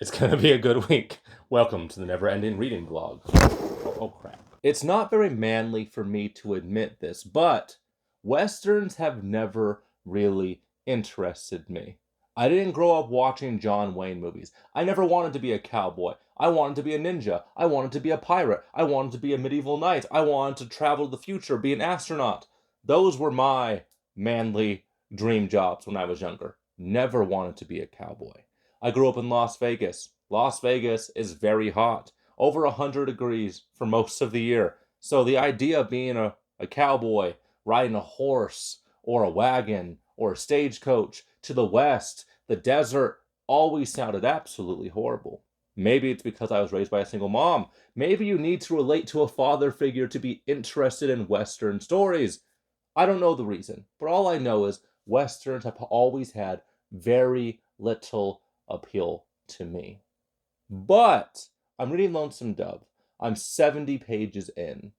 It's gonna be a good week. Welcome to the Neverending Reading Vlog. Oh crap. It's not very manly for me to admit this, but Westerns have never really interested me. I didn't grow up watching John Wayne movies. I never wanted to be a cowboy. I wanted to be a ninja. I wanted to be a pirate. I wanted to be a medieval knight. I wanted to travel to the future, be an astronaut. Those were my manly dream jobs when I was younger. Never wanted to be a cowboy. I grew up in Las Vegas. Las Vegas is very hot, over 100 degrees for most of the year. So the idea of being a cowboy, riding a horse or a wagon or a stagecoach to the west, the desert, always sounded absolutely horrible. Maybe it's because I was raised by a single mom. Maybe you need to relate to a father figure to be interested in Western stories. I don't know the reason, but all I know is Westerns have always had very little appeal to me. But I'm reading Lonesome Dove. I'm 70 pages in.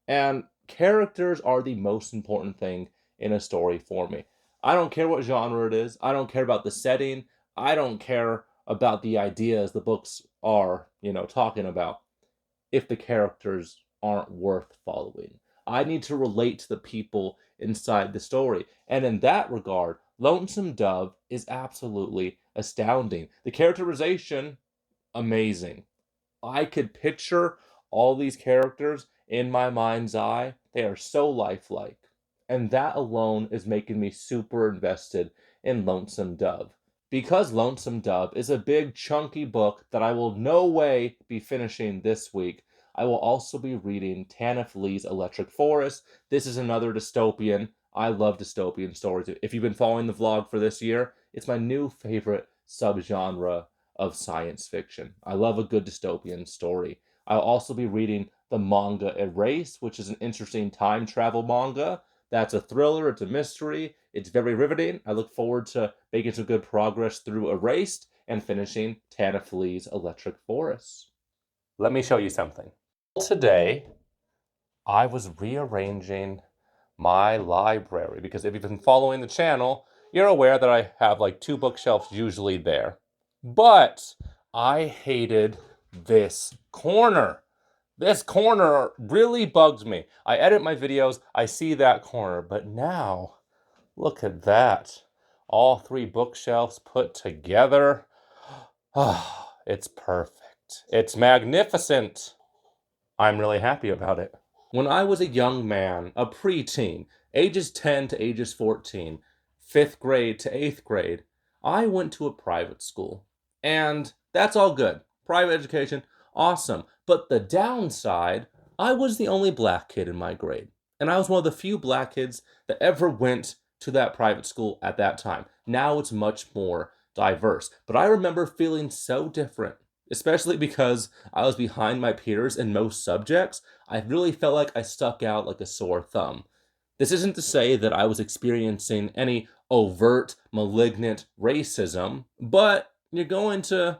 And characters are the most important thing in a story for me. I don't care what genre it is. I don't care about the setting. I don't care about the ideas the books are, talking about if the characters aren't worth following. I need to relate to the people inside the story. And in that regard, Lonesome Dove is absolutely astounding. The characterization, amazing. I could picture all these characters in my mind's eye. They are so lifelike. And that alone is making me super invested in Lonesome Dove. Because Lonesome Dove is a big, chunky book that I will no way be finishing this week, I will also be reading Tanith Lee's Electric Forest. This is another dystopian. I love dystopian stories. If you've been following the vlog for this year, it's my new favorite subgenre of science fiction. I love a good dystopian story. I'll also be reading the manga Erase, which is an interesting time travel manga. That's a thriller, it's a mystery, it's very riveting. I look forward to making some good progress through Erased and finishing Tanith Lee's Electric Forest. Let me show you something. Today, I was rearranging my library because if you've been following the channel, you're aware that I have like 2 bookshelves usually there. But I hated this corner. This corner really bugs me. I edit my videos, I see that corner, but now, look at that. All 3 bookshelves put together. It's perfect. It's magnificent. I'm really happy about it. When I was a young man, a preteen, ages 10 to ages 14, 5th grade to 8th grade, I went to a private school. And that's all good. Private education, awesome. But the downside, I was the only black kid in my grade. And I was one of the few black kids that ever went to that private school at that time. Now it's much more diverse. But I remember feeling so different, especially because I was behind my peers in most subjects. I really felt like I stuck out like a sore thumb. This isn't to say that I was experiencing any overt, malignant racism, but you're going to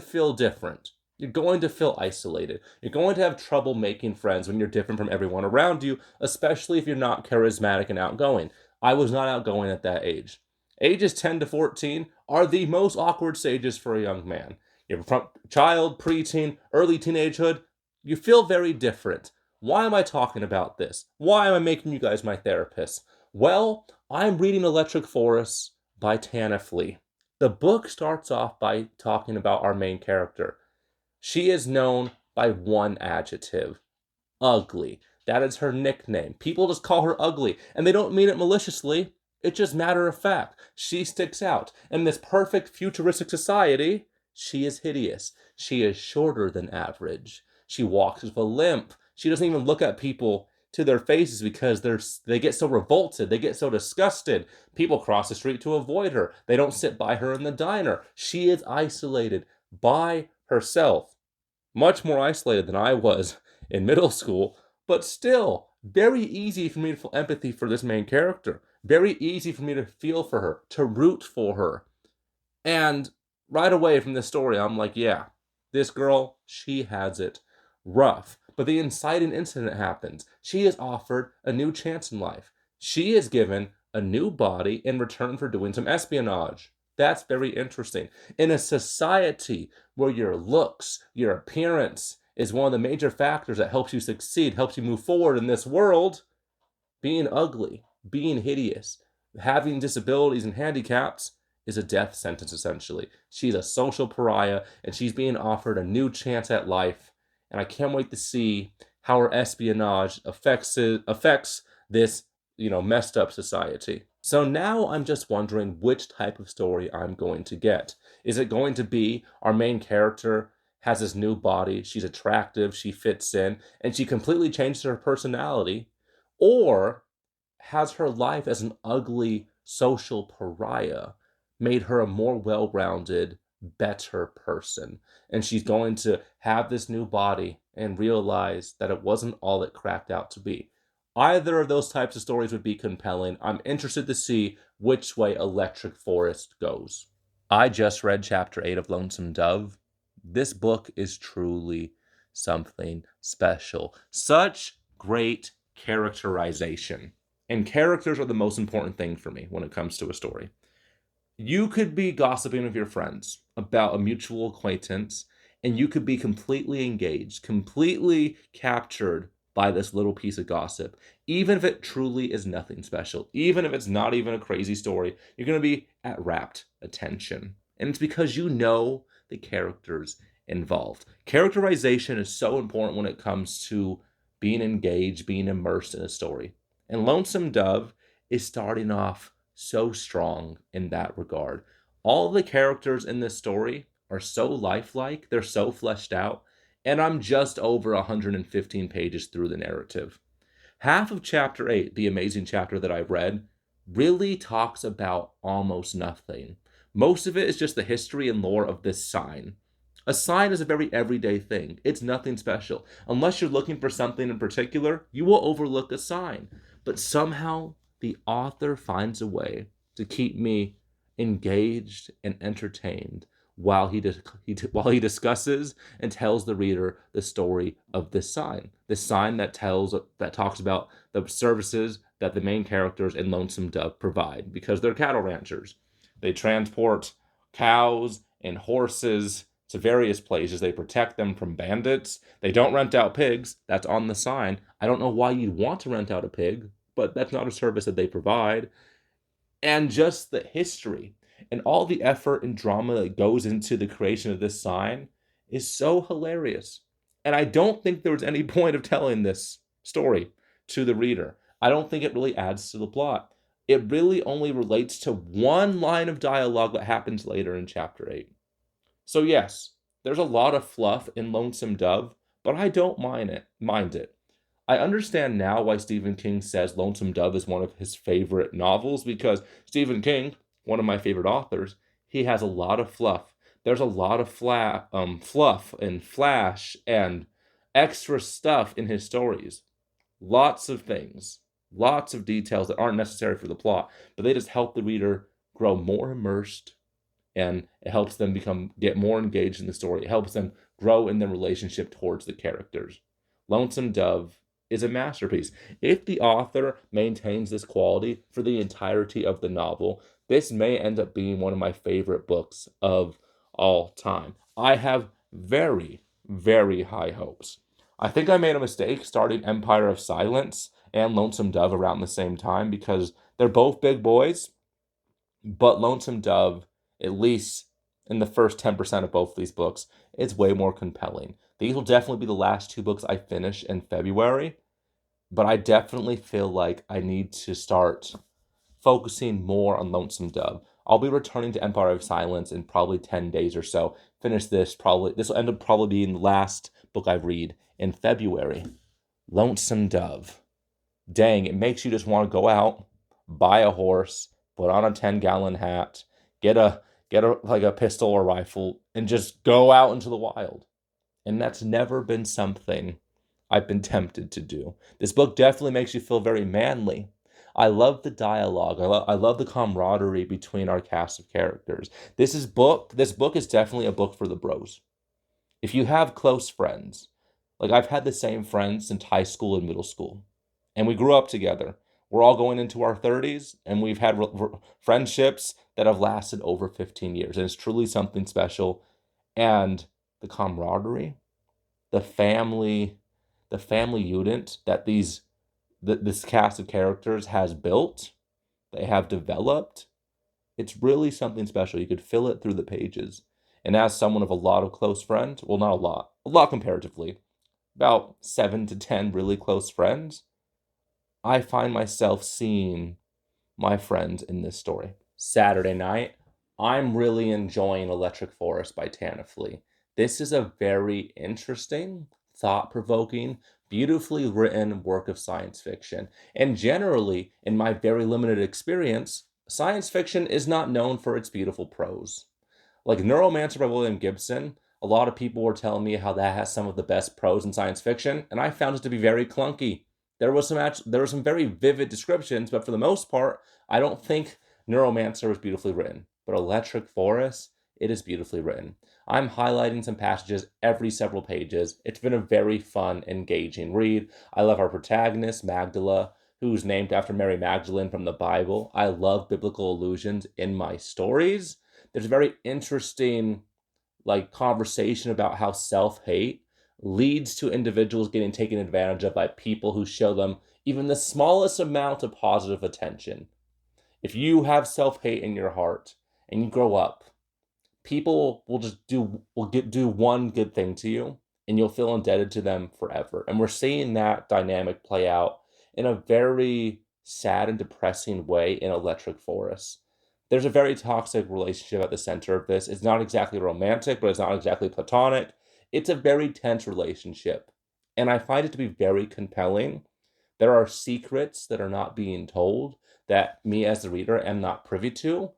feel different. You're going to feel isolated. You're going to have trouble making friends when you're different from everyone around you, especially if you're not charismatic and outgoing. I was not outgoing at that age. Ages 10 to 14 are the most awkward stages for a young man. You're from child, preteen, early teenagehood. You feel very different. Why am I talking about this? Why am I making you guys my therapists? Well, I'm reading Electric Forest by Tanith Lee. The book starts off by talking about our main character. She is known by one adjective, ugly. That is her nickname. People just call her ugly, and they don't mean it maliciously. It's just matter of fact. She sticks out. In this perfect futuristic society, she is hideous. She is shorter than average. She walks with a limp. She doesn't even look at people to their faces because they get so revolted. They get so disgusted. People cross the street to avoid her. They don't sit by her in the diner. She is isolated by herself. Much more isolated than I was in middle school, but still very easy for me to feel empathy for this main character. Very easy for me to feel for her, to root for her. And right away from this story, I'm like, yeah, this girl, she has it rough. But the inciting incident happens. She is offered a new chance in life. She is given a new body in return for doing some espionage. That's very interesting. In a society where your looks, your appearance is one of the major factors that helps you succeed, helps you move forward in this world, being ugly, being hideous, having disabilities and handicaps is a death sentence, essentially. She's a social pariah, and she's being offered a new chance at life. And I can't wait to see how her espionage affects this, messed up society. So now I'm just wondering which type of story I'm going to get. Is it going to be our main character has this new body, she's attractive, she fits in, and she completely changed her personality? Or has her life as an ugly social pariah made her a more well-rounded, better person? And she's going to have this new body and realize that it wasn't all it cracked out to be. Either of those types of stories would be compelling. I'm interested to see which way Electric Forest goes. I just read chapter 8 of Lonesome Dove. This book is truly something special. Such great characterization. And characters are the most important thing for me when it comes to a story. You could be gossiping with your friends about a mutual acquaintance, and you could be completely engaged, completely captured by this little piece of gossip. Even if it truly is nothing special, even if it's not even a crazy story, you're going to be at rapt attention. And it's because you know the characters involved. Characterization is so important when it comes to being engaged, being immersed in a story. And Lonesome Dove is starting off so strong in that regard. All the characters in this story are so lifelike, they're so fleshed out, and I'm just over 115 pages through the narrative. Half of chapter 8, the amazing chapter that I read, really talks about almost nothing. Most of it is just the history and lore of this sign. A sign is a very everyday thing. It's nothing special. Unless you're looking for something in particular, you will overlook a sign. But somehow the author finds a way to keep me engaged and entertained while he discusses and tells the reader the story of this sign that talks about the services that the main characters in Lonesome Dove provide, because they're cattle ranchers. They transport cows and horses to various places. They protect them from bandits. They don't rent out pigs. That's on the sign. I don't know why you'd want to rent out a pig, but that's not a service that they provide. And just the history and all the effort and drama that goes into the creation of this sign is so hilarious. And I don't think there was any point of telling this story to the reader. I don't think it really adds to the plot. It really only relates to one line of dialogue that happens later in chapter 8. So yes, there's a lot of fluff in Lonesome Dove, but I don't mind it. I understand now why Stephen King says Lonesome Dove is one of his favorite novels, because Stephen King, one of my favorite authors, he has a lot of fluff. There's a lot of fluff and flash and extra stuff in his stories. Lots of things, lots of details that aren't necessary for the plot, but they just help the reader grow more immersed, and it helps them get more engaged in the story. It helps them grow in their relationship towards the characters. Lonesome Dove is a masterpiece. If the author maintains this quality for the entirety of the novel, this may end up being one of my favorite books of all time. I have very, very high hopes. I think I made a mistake starting Empire of Silence and Lonesome Dove around the same time, because they're both big boys, but Lonesome Dove, at least in the first 10% of both of these books, is way more compelling. These will definitely be the last two books I finish in February, but I definitely feel like I need to start focusing more on Lonesome Dove. I'll be returning to Empire of Silence in probably 10 days or so. Finish this will end up probably being the last book I read in February. Lonesome Dove. Dang, it makes you just want to go out, buy a horse, put on a 10-gallon hat, get a pistol or rifle, and just go out into the wild. And that's never been something I've been tempted to do. This book definitely makes you feel very manly. I love the dialogue. I love the camaraderie between our cast of characters. This book is definitely a book for the bros. If you have close friends, like I've had the same friends since high school and middle school, and we grew up together. We're all going into our 30s, and we've had friendships that have lasted over 15 years. And it's truly something special. And the camaraderie, the family, the family unit that this cast of characters has built, they have developed, it's really something special. You could feel it through the pages. And as someone of a lot of close friends, well, not a lot comparatively, about 7 to 10 really close friends, I find myself seeing my friends in this story. Saturday night, I'm really enjoying Electric Forest by Tanith. This is a very interesting, thought-provoking, beautifully written work of science fiction. And generally, in my very limited experience, science fiction is not known for its beautiful prose. Like Neuromancer by William Gibson, a lot of people were telling me how that has some of the best prose in science fiction, and I found it to be very clunky. There were some very vivid descriptions, but for the most part, I don't think Neuromancer was beautifully written. But Electric Forest, it is beautifully written. I'm highlighting some passages every several pages. It's been a very fun, engaging read. I love our protagonist, Magdala, who's named after Mary Magdalene from the Bible. I love biblical allusions in my stories. There's a very interesting conversation about how self-hate leads to individuals getting taken advantage of by people who show them even the smallest amount of positive attention. If you have self-hate in your heart and you grow up, people will just do one good thing to you and you'll feel indebted to them forever. And we're seeing that dynamic play out in a very sad and depressing way in Electric Forest. There's a very toxic relationship at the center of this. It's not exactly romantic, but it's not exactly platonic. It's a very tense relationship. And I find it to be very compelling. There are secrets that are not being told that me as the reader am not privy to.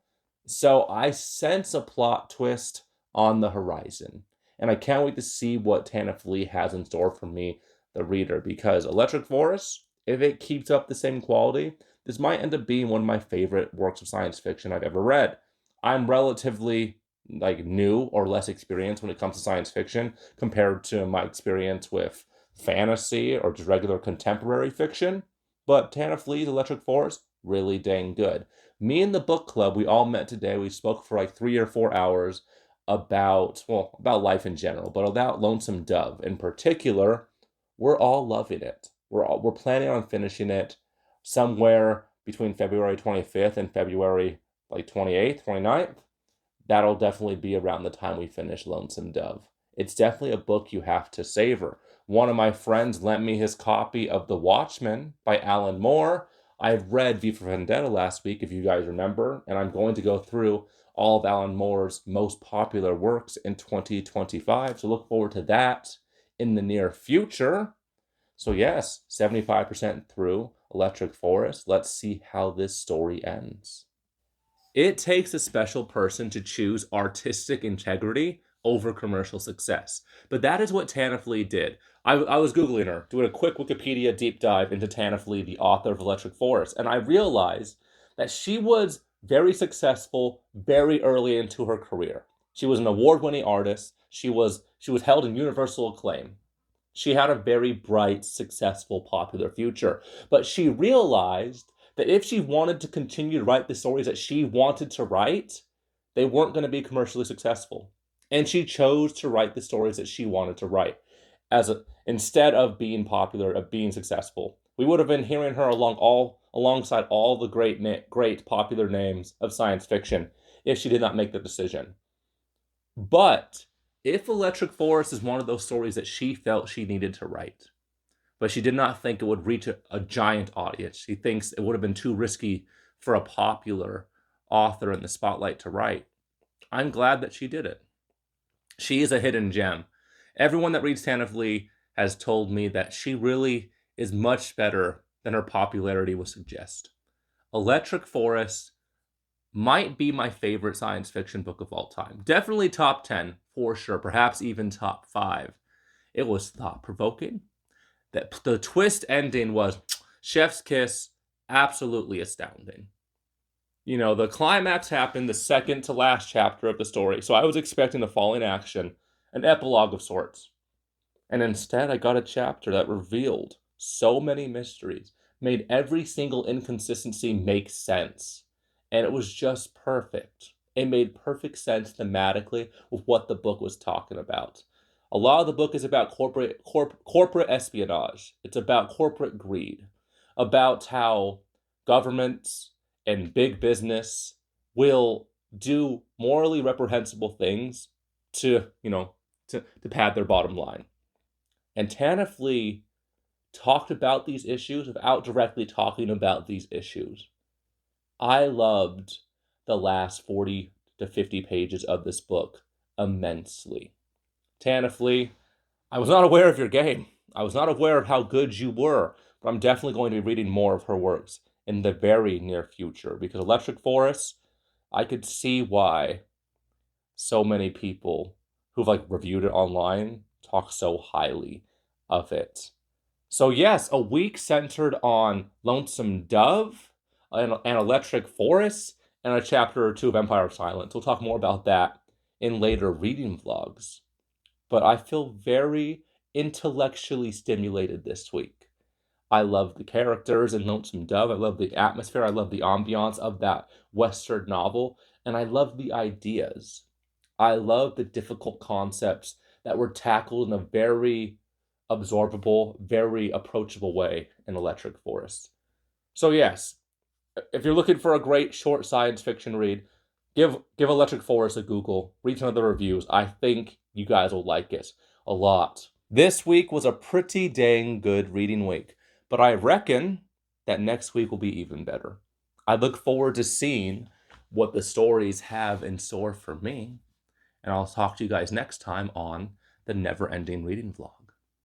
So I sense a plot twist on the horizon. And I can't wait to see what Tanith has in store for me, the reader, because Electric Forest, if it keeps up the same quality, this might end up being one of my favorite works of science fiction I've ever read. I'm relatively new or less experienced when it comes to science fiction compared to my experience with fantasy or just regular contemporary fiction. But Tanith Electric Forest, really dang good. Me and the book club, we all met today. We spoke for 3 or 4 hours about life in general, but about Lonesome Dove in particular. We're all loving it. We're planning on finishing it somewhere between February 25th and February 28th, 29th. That'll definitely be around the time we finish Lonesome Dove. It's definitely a book you have to savor. One of my friends lent me his copy of The Watchmen by Alan Moore. I've read V for Vendetta last week, if you guys remember, and I'm going to go through all of Alan Moore's most popular works in 2025. So look forward to that in the near future. So yes, 75% through Electric Forest. Let's see how this story ends. It takes a special person to choose artistic integrity over commercial success. But that is what Tanith did. I was Googling her, doing a quick Wikipedia deep dive into Tanith, the author of Electric Forest, and I realized that she was very successful very early into her career. She was an award-winning artist. She was held in universal acclaim. She had a very bright, successful, popular future. But she realized that if she wanted to continue to write the stories that she wanted to write, they weren't going to be commercially successful. And she chose to write the stories that she wanted to write instead of being popular, of being successful. We would have been hearing her alongside all the great popular names of science fiction if she did not make the decision. But if Electric Forest is one of those stories that she felt she needed to write, but she did not think it would reach a giant audience, she thinks it would have been too risky for a popular author in the spotlight to write, I'm glad that she did it. She is a hidden gem. Everyone that reads Tanith has told me that she really is much better than her popularity would suggest. Electric Forest might be my favorite science fiction book of all time. Definitely top 10, for sure. Perhaps even top 5. It was thought-provoking. The twist ending was chef's kiss, absolutely astounding. The climax happened the second to last chapter of the story, so I was expecting a falling action, an epilogue of sorts. And instead, I got a chapter that revealed so many mysteries, made every single inconsistency make sense. And it was just perfect. It made perfect sense thematically with what the book was talking about. A lot of the book is about corporate espionage. It's about corporate greed, about how governments and big business will do morally reprehensible things to, to pad their bottom line. And Tanith Lee talked about these issues without directly talking about these issues. I loved the last 40 to 50 pages of this book immensely. Tanith Lee, I was not aware of your game. I was not aware of how good you were, but I'm definitely going to be reading more of her works in the very near future, because Electric Forest, I could see why so many people who've reviewed it online talk so highly of it. So yes, a week centered on Lonesome Dove and Electric Forest and a chapter or two of Empire of Silence. We'll talk more about that in later reading vlogs. But I feel very intellectually stimulated this week. I love the characters in Lonesome Dove. I love the atmosphere. I love the ambiance of that Western novel. And I love the ideas. I love the difficult concepts that were tackled in a very absorbable, very approachable way in Electric Forest. So yes, if you're looking for a great short science fiction read, give Electric Forest a Google, read some of the reviews. I think you guys will like it a lot. This week was a pretty dang good reading week, but I reckon that next week will be even better. I look forward to seeing what the stories have in store for me, and I'll talk to you guys next time on the Never Ending Reading Vlog.